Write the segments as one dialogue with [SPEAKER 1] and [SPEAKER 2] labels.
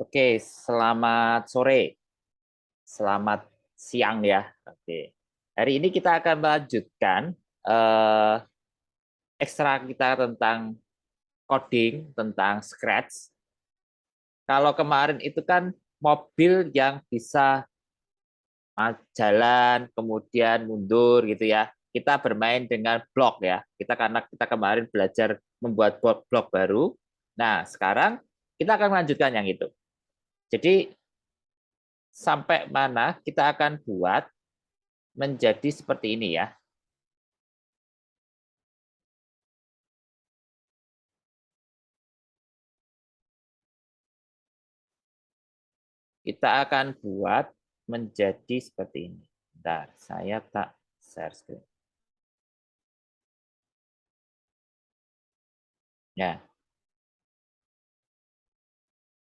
[SPEAKER 1] Oke, selamat sore. Selamat siang ya. Oke. Hari ini kita akan melanjutkan eh, ekstra kita tentang coding, tentang Scratch. Kalau kemarin itu kan mobil yang bisa jalan, kemudian mundur gitu ya. Kita bermain dengan blok ya. Karena kita kemarin belajar membuat blok baru. Nah, sekarang kita akan melanjutkan yang itu. Jadi sampai mana kita akan buat menjadi seperti ini ya. Kita akan buat menjadi seperti ini. Bentar, saya tak share screen. Ya,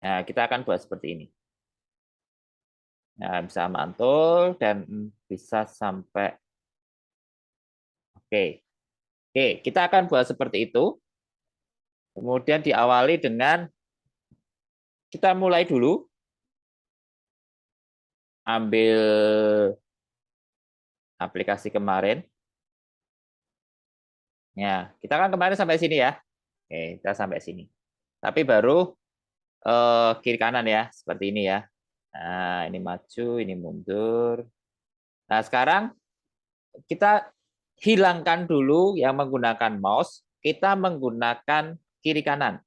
[SPEAKER 1] nah, kita akan buat seperti ini. Nah, bisa mantul dan bisa sampai. Oke, oke, kita akan buat seperti itu. Kemudian diawali dengan kita mulai dulu ambil aplikasi kemarin. Ya, kita kan kemarin sampai sini ya. Oke, kita sampai sini. Tapi baru kiri kanan ya, seperti ini ya. Nah, ini maju, ini mundur. Nah, sekarang kita hilangkan dulu yang menggunakan mouse, kita menggunakan kiri kanan.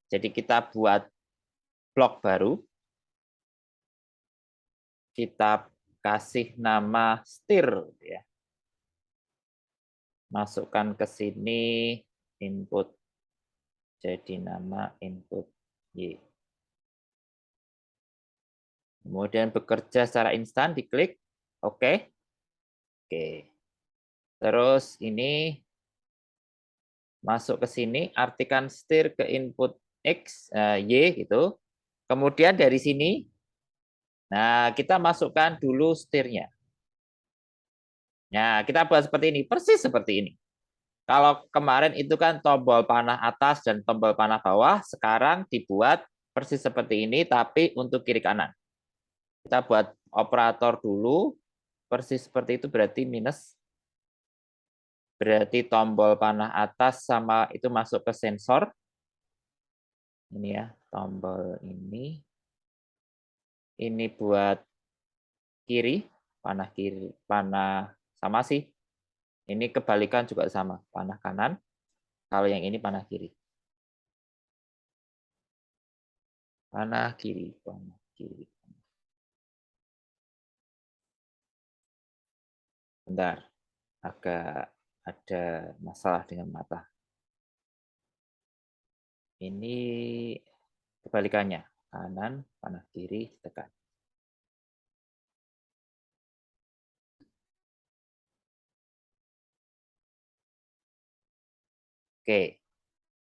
[SPEAKER 1] Jadi kita buat blok baru, kita kasih nama setir ya. Masukkan ke sini input jadi nama input Y. Kemudian bekerja secara instan, diklik oke. Oke. Terus ini masuk ke sini, artikan setir ke input X, Y gitu. Kemudian dari sini, nah kita masukkan dulu setirnya. Nah, kita buat seperti ini, persis seperti ini. Kalau kemarin itu kan tombol panah atas dan tombol panah bawah, sekarang dibuat persis seperti ini, tapi untuk kiri kanan. Kita buat operator dulu, persis seperti itu berarti minus. Berarti tombol panah atas sama itu masuk ke sensor. Ini ya, tombol ini. Ini buat kiri, panah sama sih. Ini kebalikan juga sama, panah kanan. Kalau yang ini panah kiri. Panah kiri, panah kiri. Bentar, agak ada masalah dengan mata. Ini kebalikannya, kanan, panah kiri, tekan. Oke.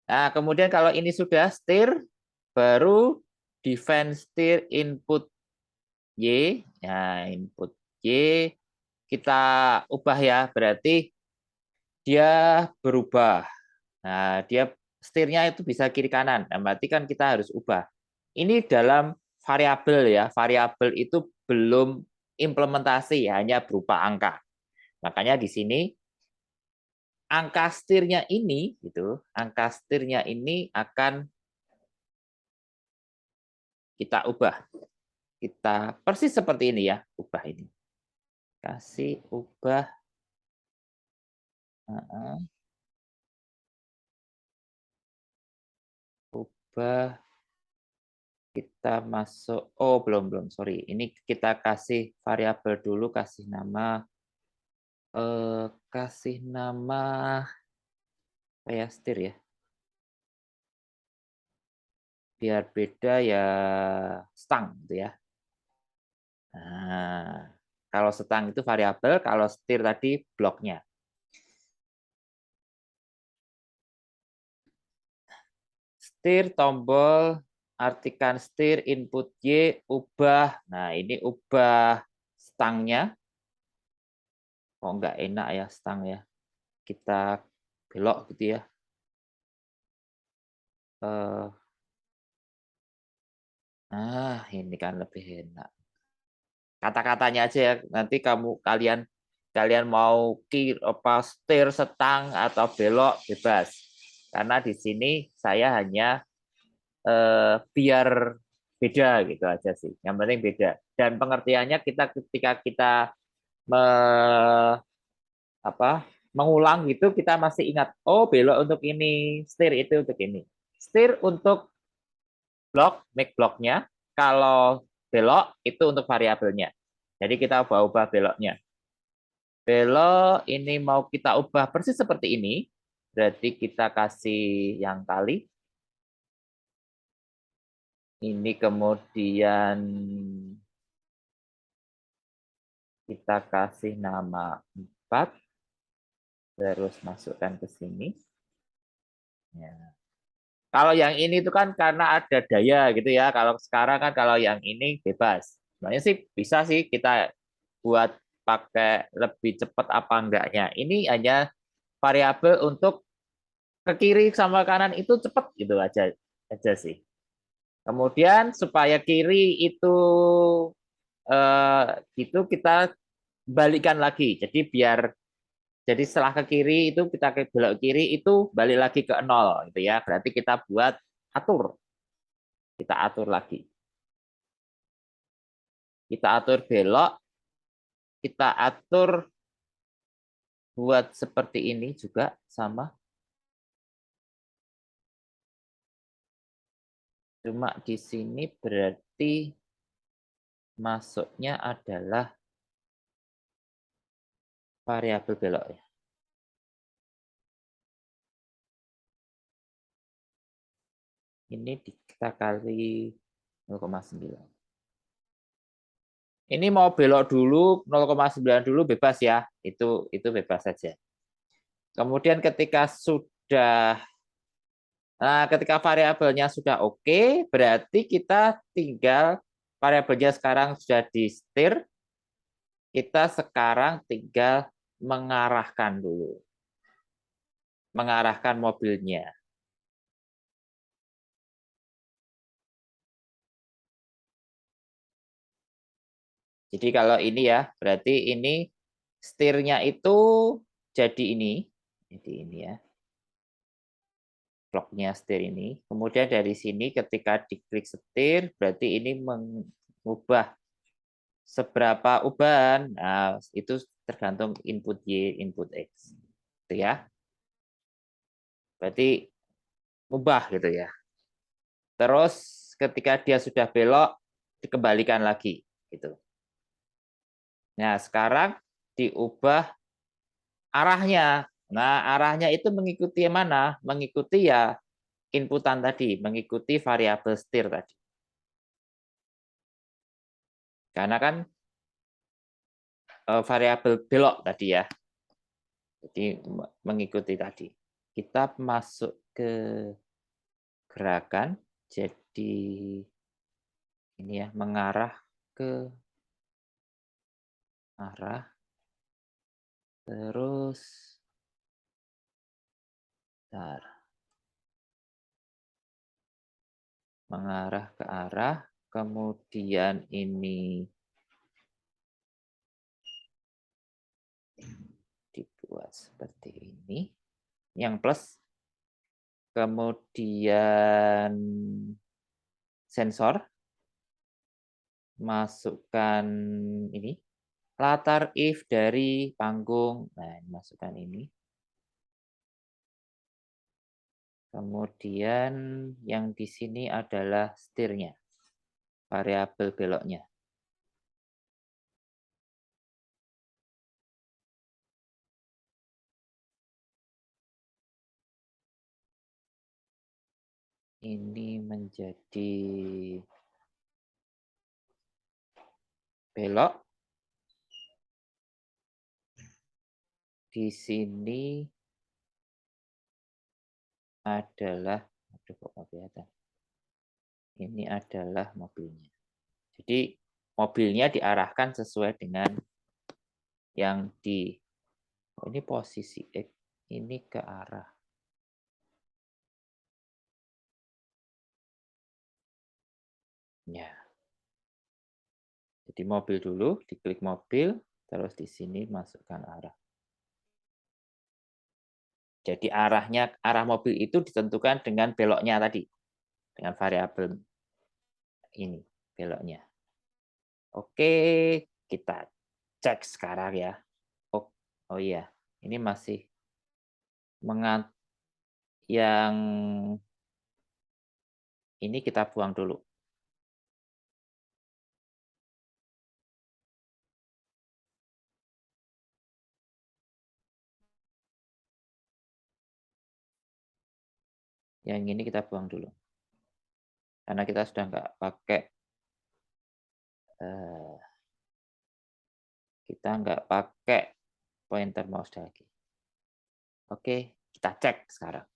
[SPEAKER 1] Nah, kemudian kalau ini sudah setir, baru define setir input Y. Nah, input Y kita ubah ya, berarti dia berubah. Nah, dia setirnya itu bisa kiri kanan. Nah, berarti kan kita harus ubah. Ini dalam variabel ya. Variabel itu belum implementasi, hanya berupa angka. Makanya di sini angka setirnya ini gitu, angka setirnya ini akan kita ubah. Kita persis seperti ini ya, ubah ini. Kasih ubah. Ubah. Kita masuk, oh belum, sorry. Ini kita kasih variabel dulu, kasih nama kayak setir ya. Biar beda ya stang gitu ya. Nah, kalau stang itu variabel, kalau setir tadi bloknya. Setir tombol, artikan setir input Y, ubah. Nah, ini ubah stangnya. Kok nggak enak ya stang ya. Kita belok gitu ya. Ini kan lebih enak. Kata-katanya aja ya. Nanti kalian mau setir, setang atau belok bebas. Karena di sini saya hanya biar beda gitu aja sih. Yang penting beda. Dan pengertiannya ketika kita me, mengulang gitu kita masih ingat, oh belok untuk ini, setir itu untuk ini. Setir untuk make blocknya. Kalau belok itu untuk variabelnya. Jadi kita ubah-ubah beloknya. Belok ini mau kita ubah persis seperti ini. Berarti kita kasih yang kali. Ini kemudian kita kasih nama 4. Terus masukkan ke sini. Ya. Kalau yang ini itu kan karena ada daya gitu ya. Kalau sekarang kan kalau yang ini bebas. Sebenarnya sih bisa sih kita buat pakai lebih cepat apa enggaknya. Ini hanya variabel untuk ke kiri sama kanan itu cepat gitu aja sih. Kemudian supaya kiri itu itu kita balikkan lagi. Jadi setelah ke kiri itu kita ke belok kiri itu balik lagi ke 0 gitu ya. Berarti kita buat atur. Kita atur lagi. Kita atur belok, kita atur buat seperti ini juga sama. Cuma di sini berarti masuknya adalah variabel belok ya. Ini kita kali 0,9. Ini mau belok dulu 0,9 dulu bebas ya. Itu bebas saja. Kemudian ketika variabelnya sudah oke, berarti kita tinggal variabelnya sekarang sudah di setir, kita sekarang tinggal mengarahkan dulu. Mengarahkan mobilnya. Jadi kalau ini ya, berarti ini setirnya itu jadi ini. Jadi ini ya. Bloknya setir ini. Kemudian dari sini ketika diklik setir, berarti ini mengubah seberapa ubahan. Nah, itu tergantung input Y, input X. Gitu ya. Berarti ubah gitu ya. Terus ketika dia sudah belok, dikembalikan lagi gitu. Nah, sekarang diubah arahnya. Nah, arahnya itu mengikuti yang mana? Mengikuti ya inputan tadi, mengikuti variabel setir tadi. Karena kan variabel belok tadi ya. Jadi mengikuti tadi. Kita masuk ke gerakan. Jadi ini ya, mengarah ke arah. Terus bentar, mengarah ke arah. Kemudian ini dibuat seperti ini. Yang plus. Kemudian sensor. Masukkan ini. Latar if dari panggung. Nah, masukkan ini. Kemudian yang di sini adalah setirnya. Variabel beloknya. Ini menjadi belok. Di sini adalah, aduh kok nggak kelihatan. Ini adalah mobilnya. Jadi mobilnya diarahkan sesuai dengan yang ini posisi X, ini ke arah. Ya. Jadi mobil dulu, diklik mobil, terus di sini masukkan arah. Jadi arah mobil itu ditentukan dengan beloknya tadi, dengan variabel ini beloknya. Oke, kita cek sekarang ya. Oh, oh iya, ini masih mengat yang ini kita buang dulu. Yang ini kita buang dulu. Karena kita sudah nggak pakai eh, kita nggak pakai pointer mouse lagi. Oke, kita cek sekarang.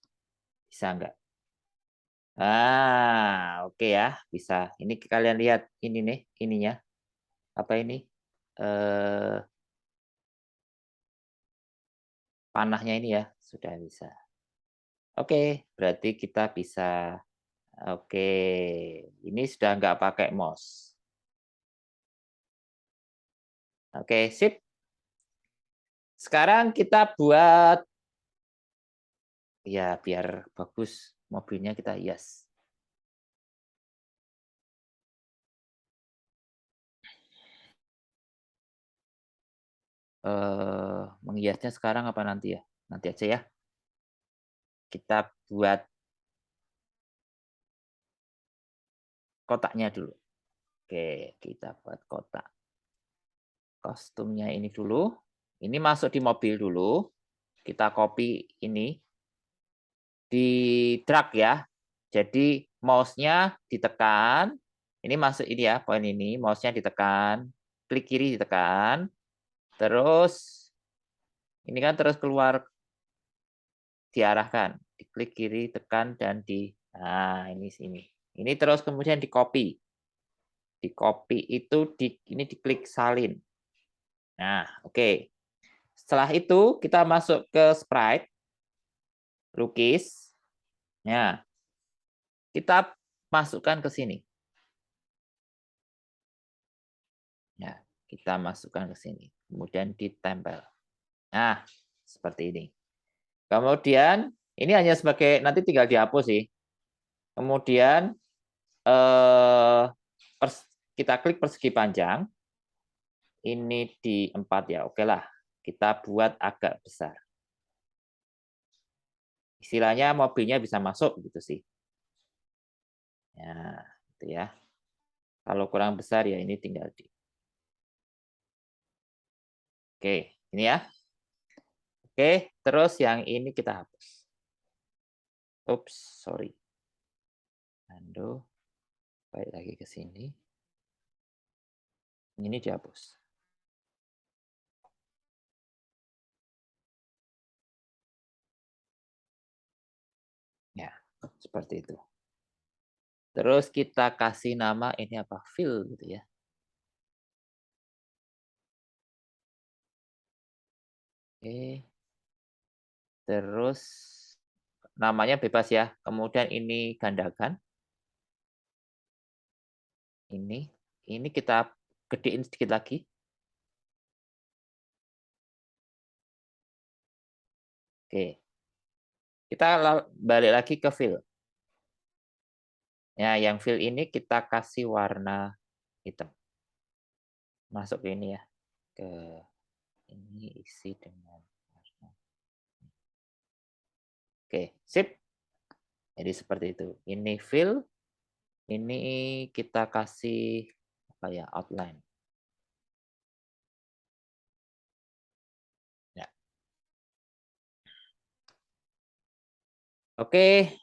[SPEAKER 1] Bisa nggak? Oke ya, bisa. Ini kalian lihat ini nih, ininya. Apa ini? Eh, panahnya ini ya, sudah bisa. Oke, berarti kita bisa. Oke, ini sudah nggak pakai mouse. Oke, sip. Sekarang kita buat, ya biar bagus mobilnya kita hias. Menghiasnya sekarang apa nanti ya? Nanti aja ya. Kita buat kotaknya dulu. Oke, kita buat kotak. Kostumnya ini dulu. Ini masuk di mobil dulu. Kita copy ini. Di drag ya. Jadi mouse-nya ditekan. Ini masuk ini ya, poin ini. Mouse-nya ditekan. Klik kiri ditekan. Terus, ini kan terus keluar diarahkan. Diklik kiri, tekan, dan di... Nah, ini sini. Ini terus kemudian di copy. Di copy itu ini diklik salin. Nah, oke. Setelah itu kita masuk ke sprite, lukis. Nah, kita masukkan ke sini. Ya, kita masukkan ke sini. Kemudian ditempel. Nah, seperti ini. Kemudian ini hanya sebagai nanti tinggal dihapus sih. Kemudian eh, kita klik persegi panjang. Ini di 4 ya. Oke lah. Kita buat agak besar. Istilahnya mobilnya bisa masuk gitu sih. Ya, itu ya. Kalau kurang besar ya ini tinggal di. Oke, ini ya. Oke, terus yang ini kita hapus. Oops, sorry. Undo. Balik lagi ke sini. Ini dihapus. Ya, seperti itu. Terus kita kasih nama ini apa? Fill gitu ya. Oke. Terus namanya bebas ya. Kemudian ini gandakan. Ini kita gedein sedikit lagi. Oke. Kita balik lagi ke fill. Ya, yang fill ini kita kasih warna hitam. Masuk ke ini ya. Ke ini isi dengan warna. Oke, sip. Jadi seperti itu. Ini fill, ini kita kasih apa ya, outline. Ya. Oke,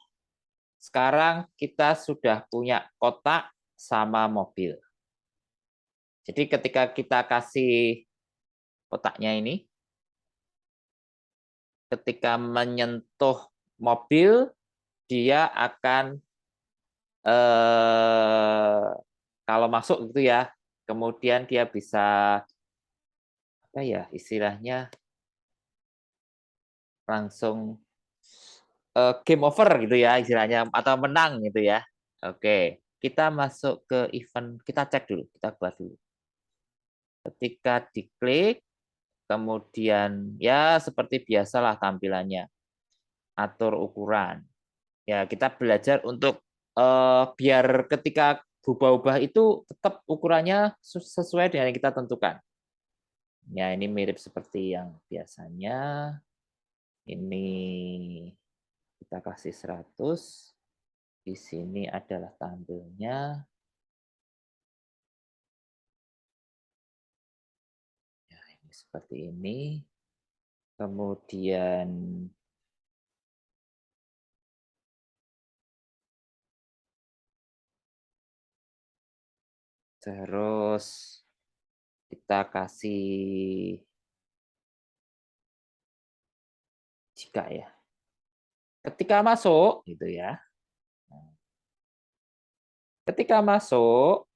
[SPEAKER 1] sekarang kita sudah punya kotak sama mobil. Jadi ketika kita kasih kotaknya ini, ketika menyentuh mobil, dia akan kalau masuk gitu ya, kemudian dia bisa apa ya istilahnya langsung game over gitu ya istilahnya atau menang gitu ya. Oke. kita masuk ke event, kita cek dulu, kita buat dulu. Ketika diklik, kemudian ya seperti biasalah tampilannya, atur ukuran. Ya kita belajar untuk biar ketika berubah-ubah itu tetap ukurannya sesuai dengan yang kita tentukan. Ya ini mirip seperti yang biasanya. Ini kita kasih 100. Di sini adalah tampilnya. Ya, ini seperti ini. Kemudian terus kita kasih jika ya. Ketika masuk gitu ya. Ketika masuk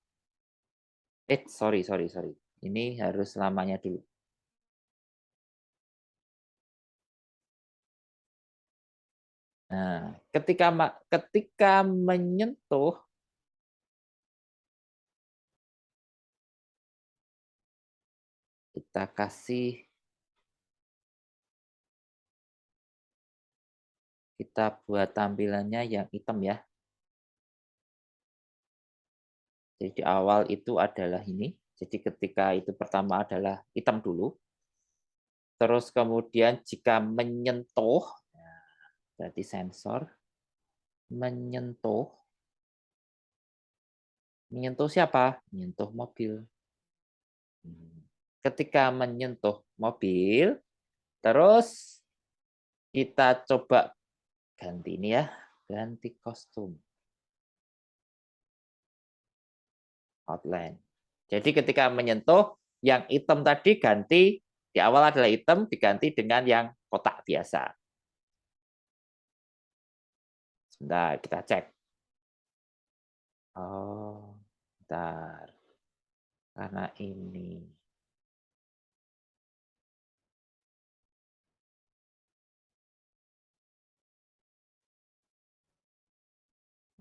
[SPEAKER 1] sorry. Ini harus lamanya dulu. Nah, ketika menyentuh kita kasih, kita buat tampilannya yang hitam ya. Jadi di awal itu adalah ini. Jadi ketika itu pertama adalah hitam dulu. Terus kemudian jika menyentuh, berarti sensor, menyentuh siapa? Menyentuh mobil. Ketika menyentuh mobil, terus kita coba ganti ini ya, ganti kostum. Outline. Jadi ketika menyentuh, yang hitam tadi ganti, di awal adalah hitam, diganti dengan yang kotak biasa. Sebentar, kita cek. Oh, bentar. Karena ini.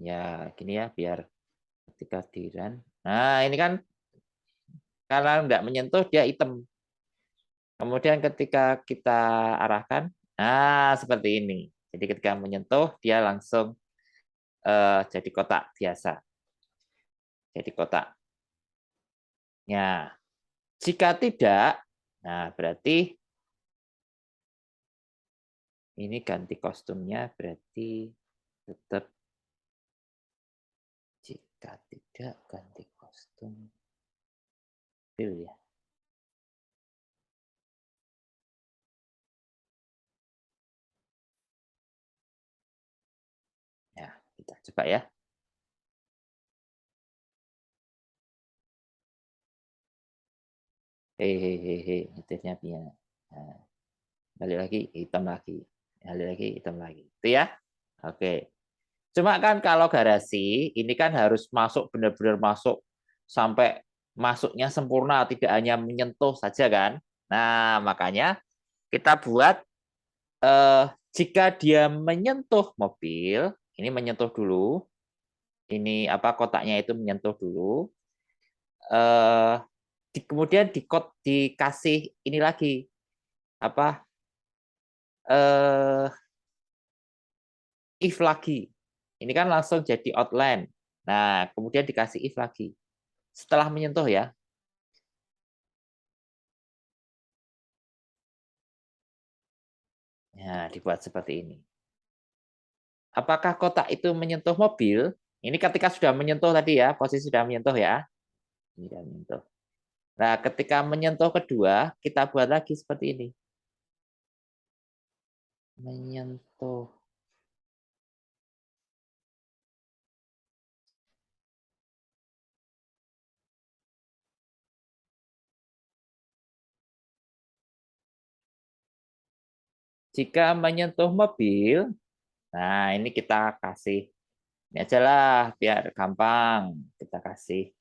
[SPEAKER 1] Ya, gini ya, biar ketika di run. Nah, ini kan karena nggak menyentuh, dia hitam. Kemudian ketika kita arahkan, nah seperti ini. Jadi ketika menyentuh, dia langsung jadi kotak biasa. Jadi kotak. Ya, jika tidak, nah berarti ini ganti kostumnya, berarti tetap jika tidak ganti kostum. Pilih ya. Ya, kita coba ya. Hehehe, nyetirnya pian. Nah, balik lagi, hitam lagi. Balik lagi, hitam lagi. Itu ya. Oke. Cuma kan kalau garasi, ini kan harus masuk, benar-benar masuk sampai masuknya sempurna, tidak hanya menyentuh saja kan. Nah, makanya kita buat jika dia menyentuh mobil, ini menyentuh dulu, ini apa kotaknya itu menyentuh dulu, kemudian dikasih ini lagi apa if lagi. Ini kan langsung jadi outline. Nah, kemudian dikasih if lagi. Setelah menyentuh ya. Nah, dibuat seperti ini. Apakah kotak itu menyentuh mobil? Ini ketika sudah menyentuh tadi ya, posisi sudah menyentuh ya. Ini sudah menyentuh. Nah, ketika menyentuh kedua, kita buat lagi seperti ini. Menyentuh. Jika menyentuh mobil, nah ini kita kasih. Ini aja lah, biar gampang. Kita kasih.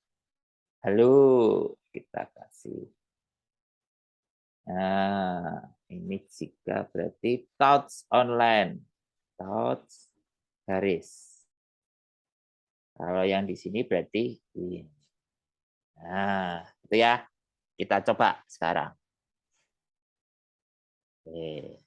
[SPEAKER 1] Halo, kita kasih. Nah, ini jika berarti touch online. Touch garis. Kalau yang di sini berarti win. Nah, itu ya. Kita coba sekarang. Oke.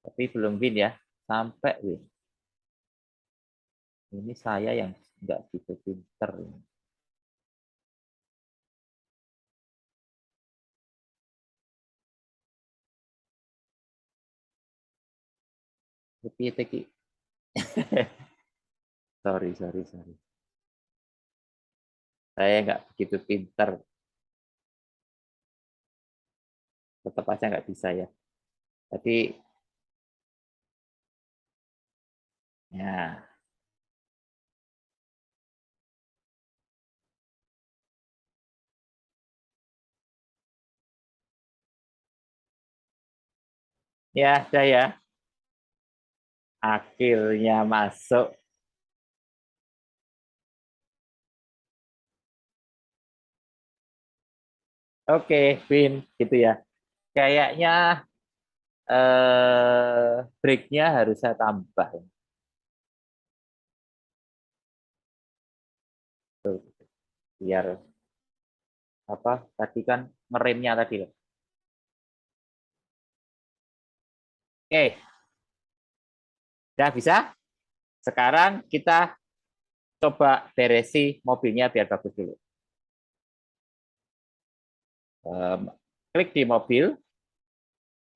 [SPEAKER 1] Tapi belum win ya. Sampai win. Ini saya yang nggak gitu pinter. Tapi sorry, sorry, sorry. Saya nggak begitu pinter. Tetap aja nggak bisa ya. Tapi ya, ya saya akhirnya masuk. Oke, win gitu ya. Kayaknya breaknya harus saya tambah. Tuh, biar apa? Tadi kan ngeremnya tadi loh. Oke, udah bisa. Sekarang kita coba beresi mobilnya biar bagus dulu. Klik di mobil,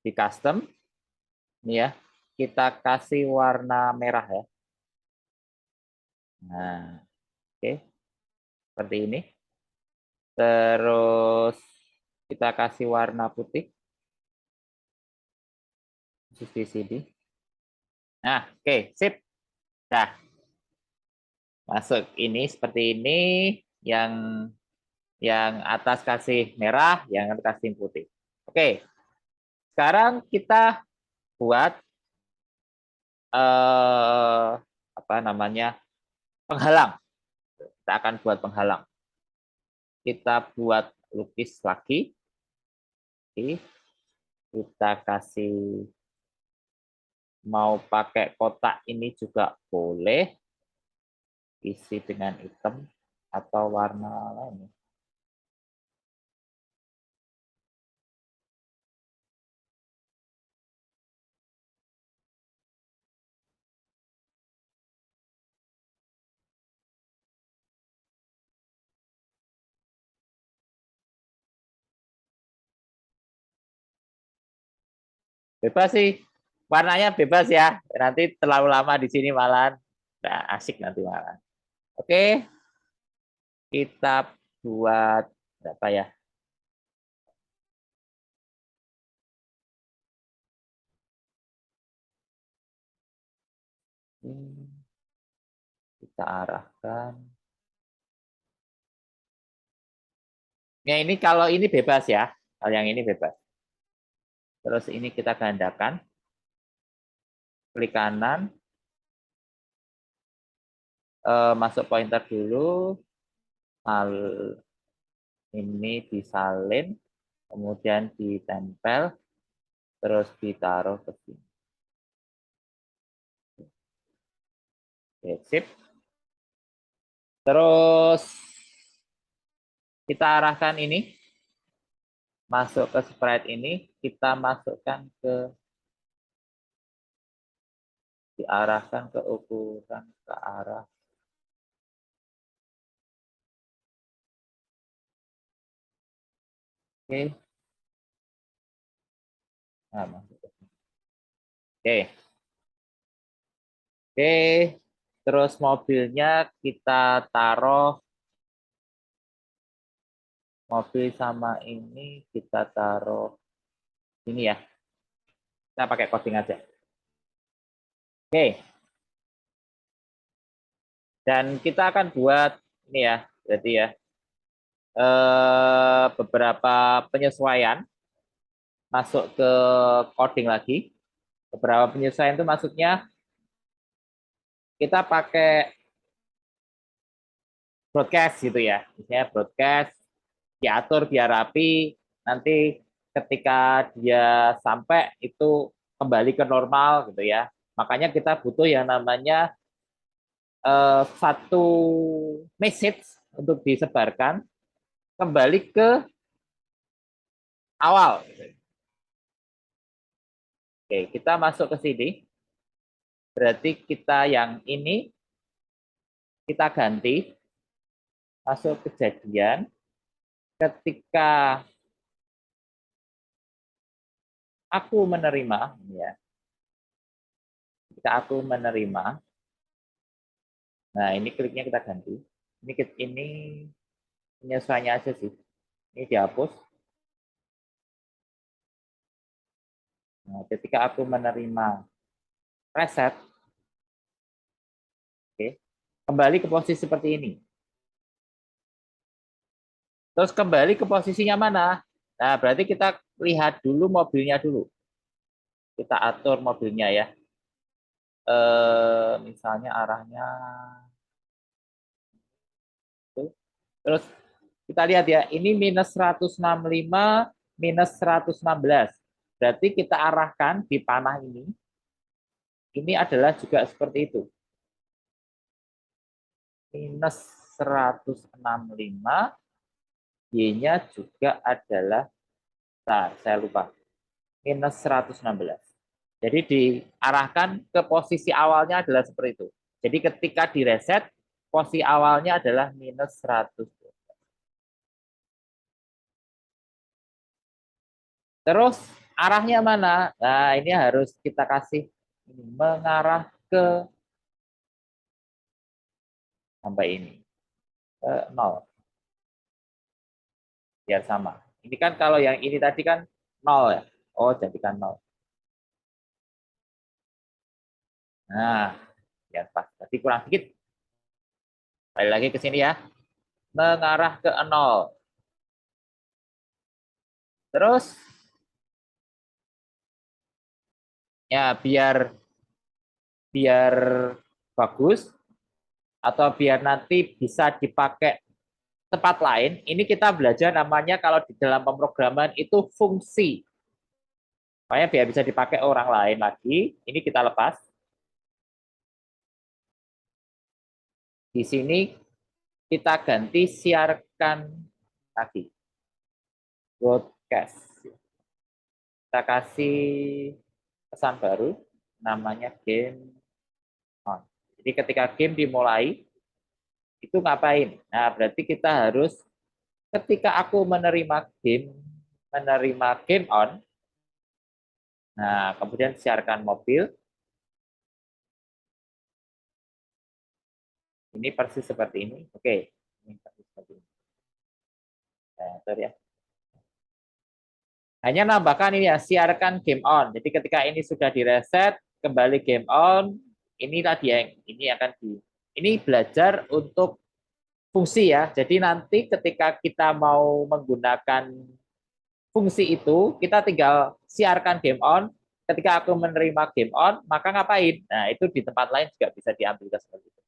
[SPEAKER 1] di custom, ini ya. Kita kasih warna merah ya. Nah, oke, seperti ini. Terus kita kasih warna putih di sini. Nah, oke, sip. Nah, masuk ini seperti ini. Yang atas kasih merah, yang atas kasih putih. Oke, sekarang kita buat apa namanya penghalang. Kita akan buat penghalang. Kita buat lukis lagi. Kita kasih mau pakai kotak ini juga boleh. Isi dengan hitam atau warna lain. Bebas sih. Warnanya bebas ya. Nanti terlalu lama di sini malah nah, asik nanti malah. Oke, kita buat berapa ya? Kita arahkan. Ya ini kalau ini bebas ya. Kalau yang ini bebas. Terus ini kita gandakan. Klik kanan. Masuk pointer dulu. Ini disalin. Kemudian ditempel. Terus ditaruh ke sini. Oke, sip. Terus kita arahkan ini masuk ke sprite ini, kita masukkan ke diarahkan ke ukuran ke arah. Oke. Nah, masuk. Oke. Oke. Terus mobilnya kita taruh mobil sama ini kita taruh ini ya. Kita pakai coding aja. Oke. Dan kita akan buat ini ya, jadi ya beberapa penyesuaian masuk ke coding lagi. Beberapa penyesuaian itu maksudnya kita pakai broadcast gitu ya. Misalnya broadcast diatur biar rapi. Nanti ketika dia sampai itu kembali ke normal gitu ya. Makanya kita butuh yang namanya satu message untuk disebarkan kembali ke awal. Oke, kita masuk ke sini. Berarti kita yang ini kita ganti masuk kejadian ketika aku menerima ya. Ketika aku menerima. Nah, ini kliknya kita ganti. Ini penyesuaiannya aja sih. Ini dihapus. Nah, ketika aku menerima reset, oke, kembali ke posisi seperti ini. Terus kembali ke posisinya mana? Nah, berarti kita lihat dulu mobilnya dulu. Kita atur mobilnya ya. Misalnya arahnya itu. Terus kita lihat ya, ini minus 165, minus 116. Berarti kita arahkan di panah ini adalah juga seperti itu. Minus 165, Y-nya juga adalah, nah saya lupa, minus 116. Jadi diarahkan ke posisi awalnya adalah seperti itu. Jadi ketika direset, posisi awalnya adalah minus 100. Terus arahnya mana? Nah, ini harus kita kasih mengarah ke sampai ini ke 0 biar sama. Ini kan kalau yang ini tadi kan 0 ya. Oh, jadikan 0. Nah, ya pas. Tadi kurang sedikit. Balik lagi ke sini ya. Mengarah ke 0. Terus ya biar biar bagus atau biar nanti bisa dipakai tempat lain, ini kita belajar namanya kalau di dalam pemrograman itu fungsi. Makanya biar bisa dipakai orang lain lagi, ini kita lepas. Di sini kita ganti siarkan lagi. Broadcast. Kita kasih pesan baru, namanya game on. Jadi ketika game dimulai, itu ngapain? Nah, berarti kita harus ketika aku menerima game on, nah kemudian siarkan mobil, ini persis seperti ini. Oke, ini persis seperti ini. Nah, sorry ya. Hanya nambahkan ini ya, siarkan game on. Jadi ketika ini sudah direset, kembali game on, ini tadi yang ini akan ini belajar untuk fungsi ya. Jadi nanti ketika kita mau menggunakan fungsi itu, kita tinggal siarkan game on. Ketika aku menerima game on, maka ngapain? Nah, itu di tempat lain juga bisa diambil seperti itu.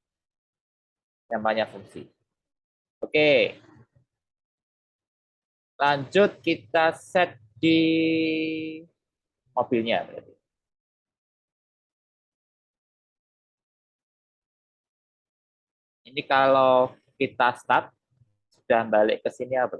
[SPEAKER 1] Namanya fungsi. Oke, lanjut kita set di mobilnya berarti. Ini kalau kita start, sudah balik ke sini apa?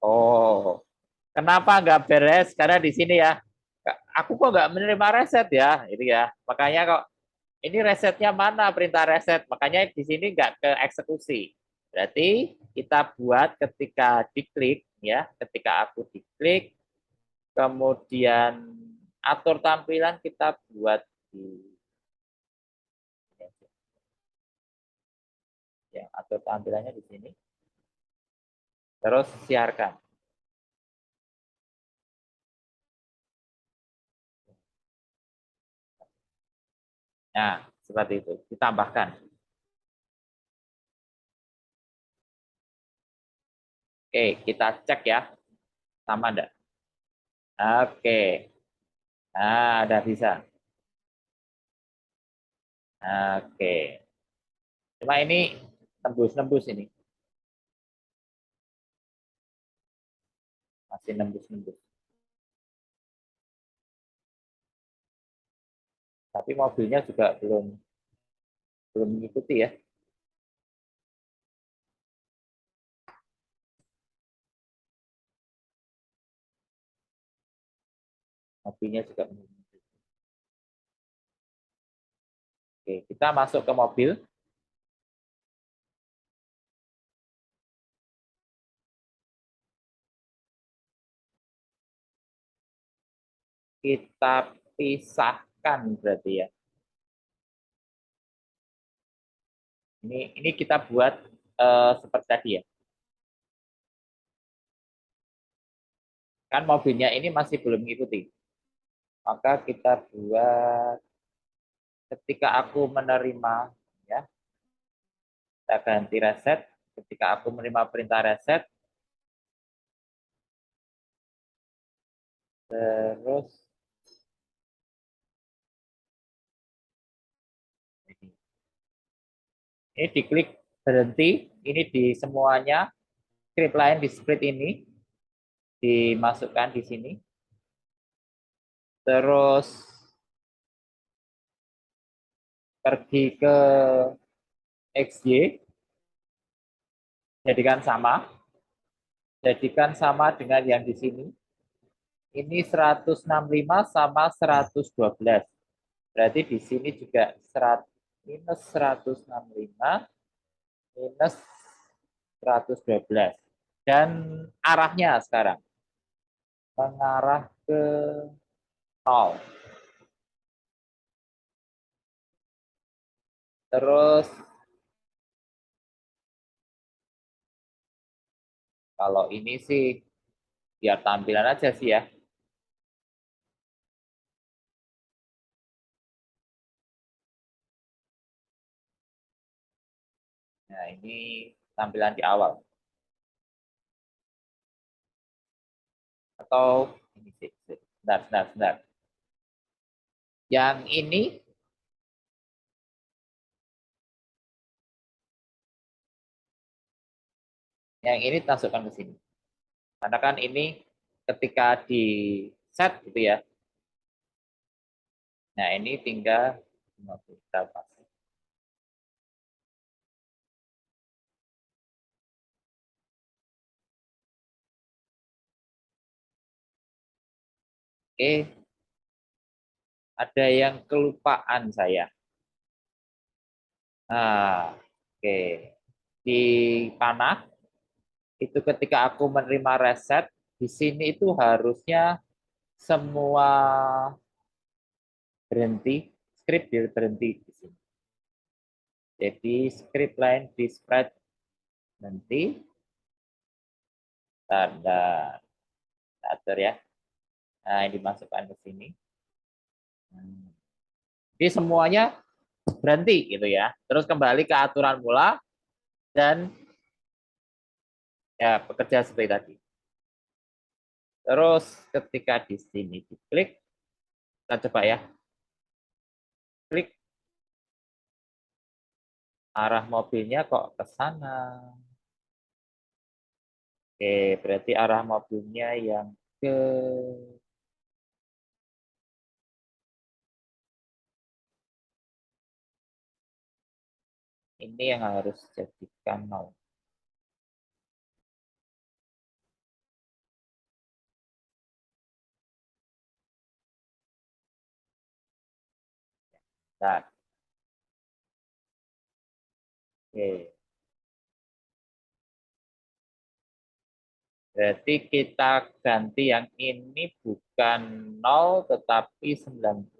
[SPEAKER 1] Oh, kenapa nggak beres? Karena di sini ya, aku kok nggak menerima reset ya, itu ya. Makanya kok ini resetnya mana perintah reset? Makanya di sini nggak ke eksekusi. Berarti kita buat ketika diklik ya, ketika aku diklik, kemudian atur tampilan kita buat di ya, atur tampilannya di sini. Terus siarkan. Nah, seperti itu. Ditambahkan. Oke, kita cek ya. Sama enggak? Oke. Nah, udah bisa. Oke. Cuma ini nembus-nembus ini. Masih nembus-nembus. Tapi mobilnya juga belum belum mengikuti ya. Mobilnya juga belum mengikuti. Oke, kita masuk ke mobil. Kita pisahkan berarti ya. Ini kita buat seperti tadi ya. Kan mobilnya ini masih belum mengikuti. Maka kita buat ketika aku menerima ya, kita ganti reset. Ketika aku menerima perintah reset, terus ini diklik berhenti. Ini di semuanya script lain di script ini dimasukkan di sini. Terus pergi ke XY, jadikan sama. Jadikan sama dengan yang di sini. Ini 165 sama 112. Berarti di sini juga minus 165 minus 112. Dan arahnya sekarang mengarah ke 0. Terus kalau ini sih biar tampilan aja sih ya. Nah, ini tampilan di awal. Atau ini sih. Sebentar, sebentar, sebentar. Yang ini masukkan ke sini. Karena kan ini ketika di set gitu ya. Nah, ini tinggal kita pasang. Oke, ada yang kelupaan saya. Nah, oke. Di panah itu ketika aku menerima reset, di sini itu harusnya semua berhenti, script berhenti di sini. Jadi script lain di spread nanti tanda atur ya. Nah, ini dimasukkan ke sini. Jadi semuanya berhenti gitu ya. Terus kembali ke aturan mula dan ya bekerja seperti tadi. Terus ketika di sini diklik, kita coba ya. Klik arah mobilnya kok ke sana. Oke, berarti arah mobilnya yang ke ini yang harus jadikan 0. Nah, oke. Berarti kita ganti yang ini bukan 0 tetapi 90.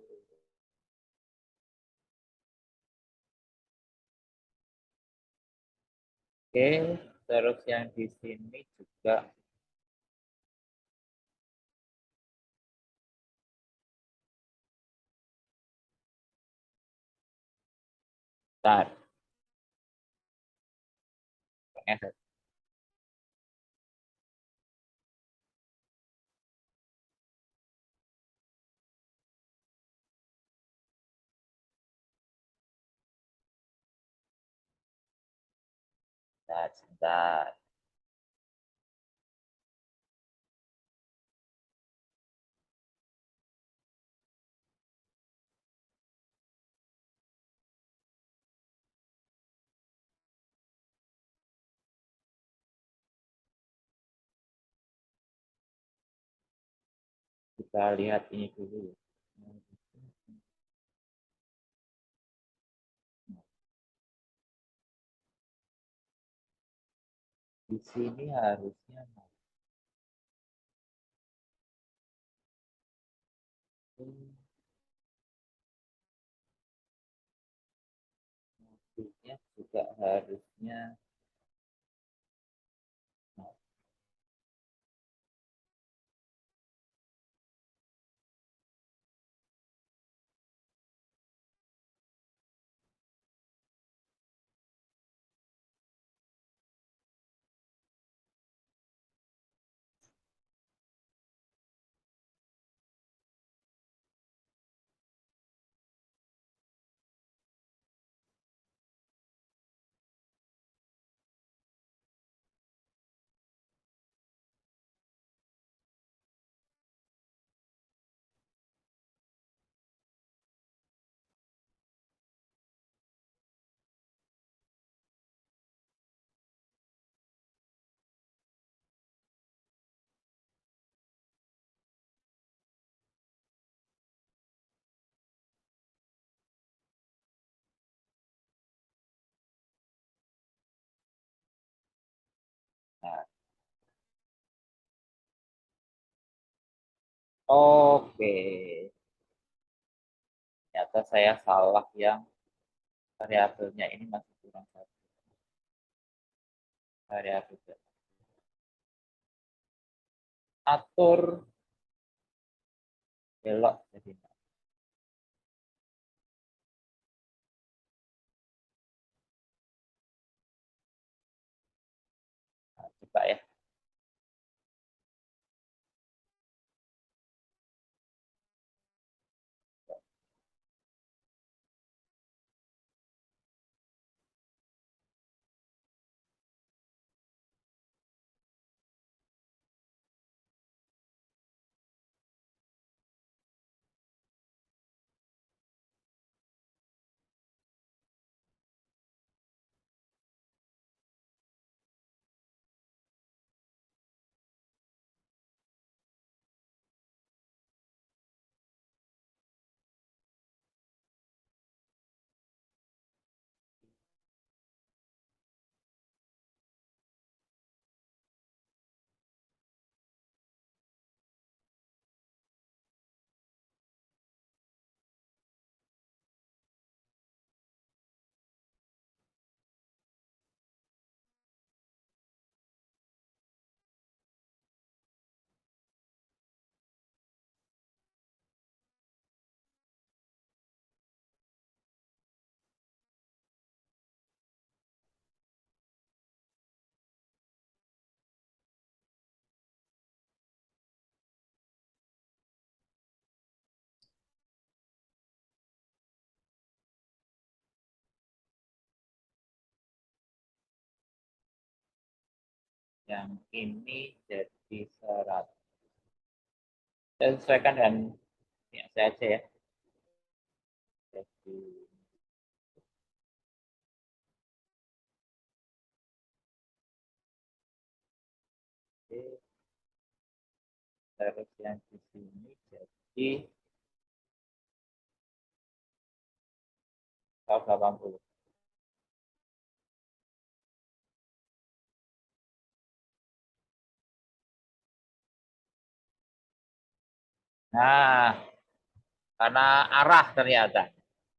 [SPEAKER 1] Oke, terus yang di sini juga bentar. Sebentar. Kita lihat ini dulu. Di sini harusnya motifnya juga harusnya nah, oke. Ternyata saya salah yang variabelnya ini masih kurang satu. Variabel. Atur belok jadi nah, coba ya. Yang ini jadi 100. Saya sesuaikan dengan ini saya aja ya. Jadi terus yang di sini jadi 180. Nah, karena arah ternyata.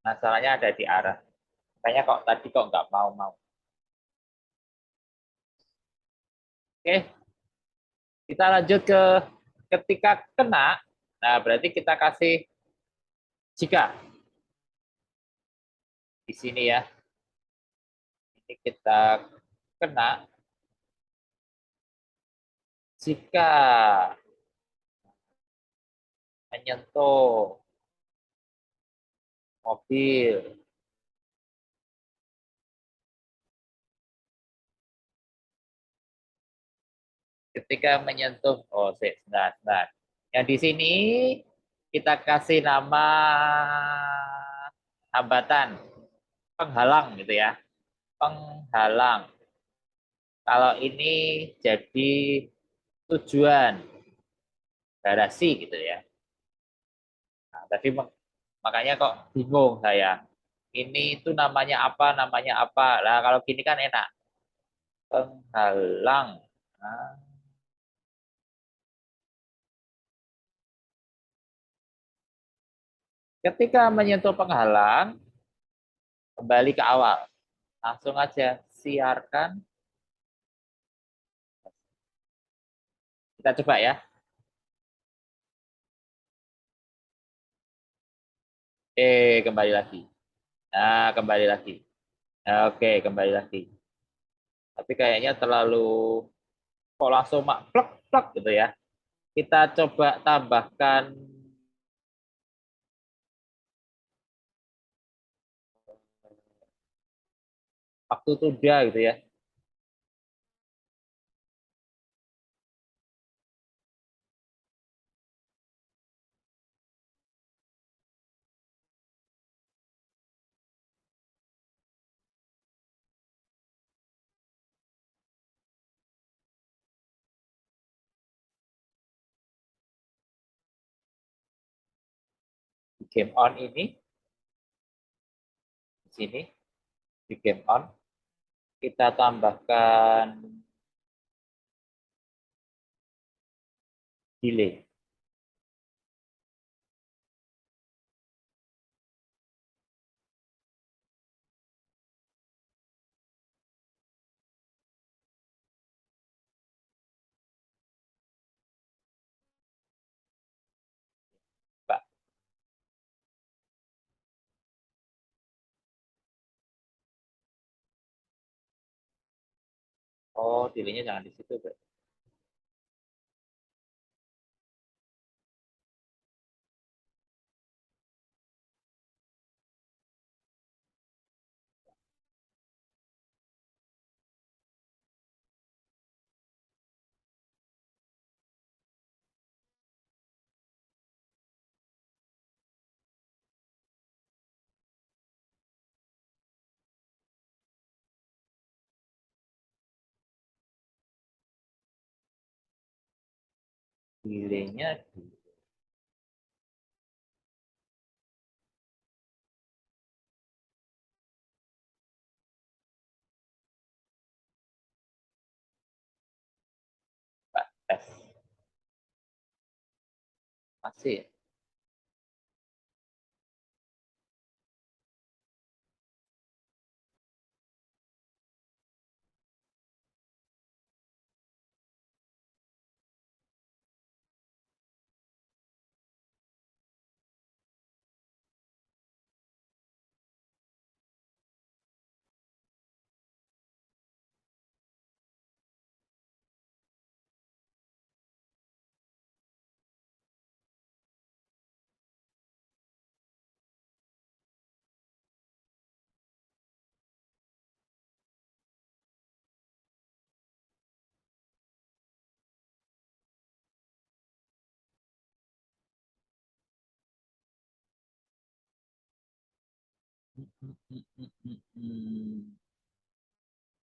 [SPEAKER 1] Masalahnya ada di arah. Makanya kok tadi kok nggak mau-mau. Oke, kita lanjut ke ketika kena. Nah, berarti kita kasih jika di sini ya. Ini kita kena jika menyentuh mobil Ketika menyentuh, oh, sebentar, sebentar. Yang di sini kita kasih nama hambatan, penghalang gitu ya. Penghalang. Kalau ini jadi tujuan, garasi gitu ya. Nah, tadi makanya kok bingung saya. Ini itu namanya apa. Nah, kalau gini kan enak. Penghalang. Nah, ketika menyentuh penghalang, kembali ke awal. Langsung aja siarkan. Kita coba ya. Kembali lagi. Nah, kembali lagi. Nah, oke, kembali lagi. Tapi kayaknya terlalu kok langsung mak plek plek gitu ya. Kita coba tambahkan waktu tunda gitu ya. Di game on ini, di sini, di game on, kita tambahkan delay. Pak. Oh, delaynya jangan di situ, Pak. Delaynya di Pak, tes. Masih.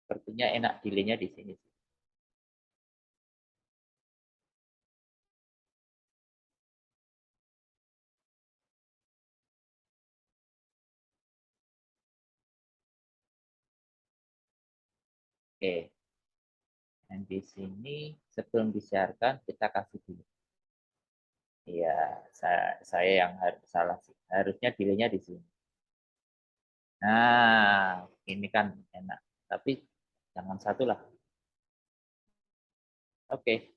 [SPEAKER 1] Sepertinya enak delaynya di sini. Oke. Dan di sini sebelum disiarkan kita kasih dulu. Iya, saya yang harus salah sih. Harusnya delaynya di sini. Nah, ini kan enak. Tapi jangan satu lah. Oke.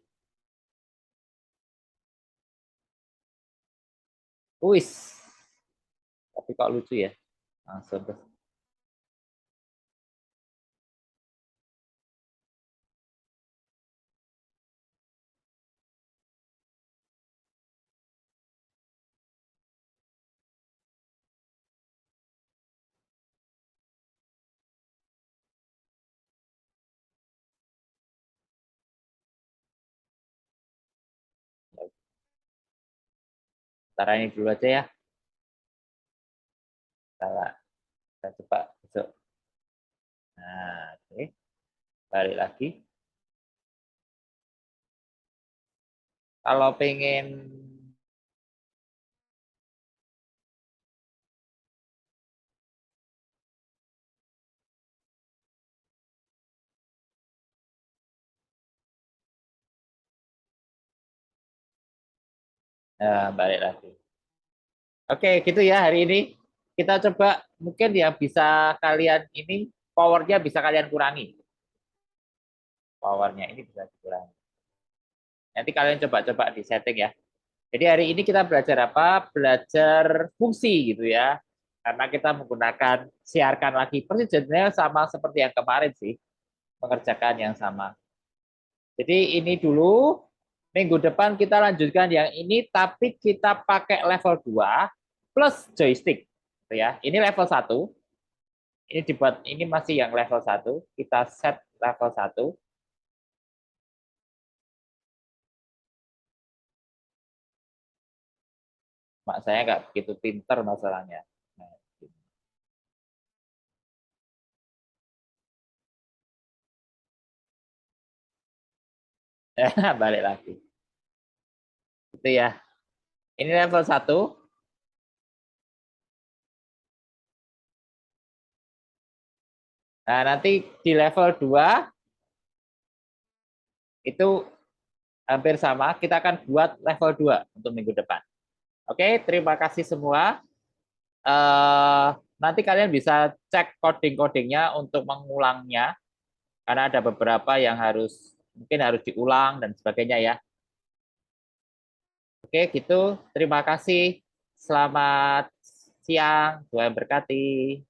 [SPEAKER 1] Wis. Tapi kok lucu ya. Langsung ke Sementara ini dulu aja ya. Kita coba besok. Nah, oke. Balik lagi. Kalau pengen balik lagi. Oke, gitu ya hari ini. Kita coba mungkin ya bisa kalian ini powernya bisa kalian kurangi. Powernya ini bisa dikurangi. Nanti kalian coba-coba di setting ya. Jadi hari ini kita belajar apa? Belajar fungsi gitu ya. Karena kita menggunakan siarkan lagi. Persis jadinya sama seperti yang kemarin sih. Mengerjakan yang sama. Jadi ini dulu. Minggu depan kita lanjutkan yang ini, tapi kita pakai level 2 plus joystick. Gitu ya. Ini level 1. Ini dibuat, ini masih yang level 1. Kita set level 1. Mak saya nggak begitu pinter masalahnya. Nah, balik lagi. Itu ya. Ini level 1. Nah, nanti di level 2 itu hampir sama. Kita akan buat level 2 untuk minggu depan. Oke, terima kasih semua. Nanti kalian bisa cek coding-codingnya untuk mengulangnya. Karena ada beberapa yang mungkin harus diulang dan sebagainya ya. Oke, gitu. Terima kasih. Selamat siang. Tuhan berkati.